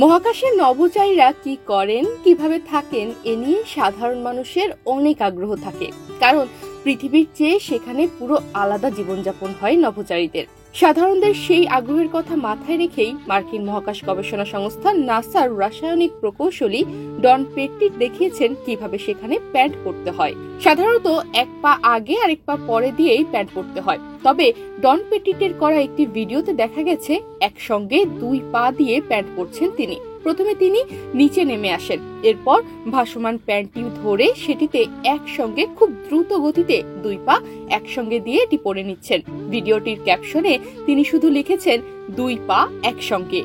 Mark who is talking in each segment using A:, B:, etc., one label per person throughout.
A: মহাকাশের নভোচারীরা কি করেন, কিভাবে থাকেন এ নিয়ে সাধারণ মানুষের অনেক আগ্রহ থাকে, কারণ পৃথিবীর চেয়ে সেখানে পুরো আলাদা জীবনযাপন হয় নভোচারীদের। সাধারণদের সেই আগ্রহের কথা মাথায় রেখেই মার্কিন মহাকাশ গবেষণা সংস্থা নাসার রাসায়নিক প্রকৌশলী ডন পেট্টিট দেখিয়েছেন কিভাবে সেখানে প্যান্ট পরতে হয়। সাধারণত এক পা আগে আর এক পা পরে দিয়েই প্যান্ট পরতে হয়, তবে ডন পেট্টিটের করা একটি ভিডিওতে দেখা গেছে একসঙ্গে দুই পা দিয়ে প্যান্ট পরছেন তিনি। প্রথমে তিনি নিচে নেমে আসেন, এরপর ভাসমান প্যান্টটি ধরে সেটিতে একসঙ্গে খুব দ্রুত গতিতে দুই পা একসঙ্গে দিয়ে এটি পরে নিচ্ছেন। ভিডিওটির ক্যাপশনে তিনি শুধু লিখেছেন দুই পা একসঙ্গে।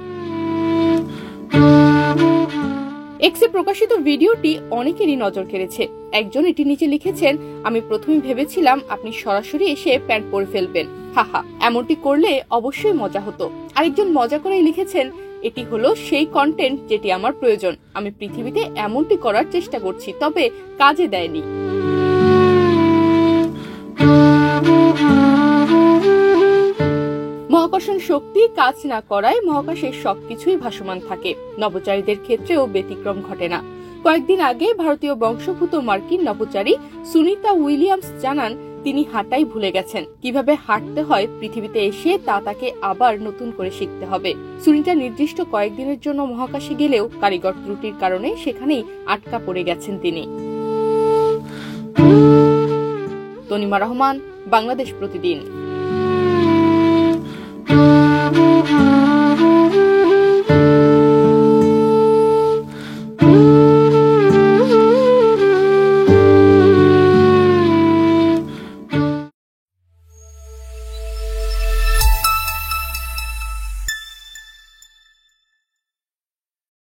A: এক্সে প্রকাশিত ভিডিওটি অনেকেরই নজর কেড়েছে। একজন এটি নিচে লিখেছেন, আমি প্রথমে ভেবেছিলাম আপনি সরাসরি এসে প্যান্ট পরে ফেলবেন, হাহা, এমনটি করলে অবশ্যই মজা হতো। আরেকজন মজা করে লিখেছেন, এটি হলো সেই কন্টেন্ট যেটি আমার প্রয়োজন, আমি পৃথিবীতে এমনটি করার চেষ্টা করছি, তবে কাজে দেয়নি। মহাকর্ষণ শক্তি কাজ না করায় মহাকাশের সবকিছুই ভাসমান থাকে। নভোচারীদের ক্ষেত্রেও ব্যতিক্রম ঘটে না। কয়েকদিন আগে ভারতীয় বংশোদ্ভূত মার্কিন নভোচারী সুনিতা উইলিয়ামস জানান, তিনি হাঁটাই ভুলে গেছেন। কিভাবে হাঁটতে হয় পৃথিবীতে এসে তা তাকে আবার নতুন করে শিখতে হবে। সুনিতা নির্দিষ্ট কয়েকদিনের জন্য মহাকাশে গেলেও কারিগর ত্রুটির কারণে সেখানেই আটকা পড়ে গেছেন তিনি। তনিমা রহমান, বাংলাদেশ প্রতিদিন।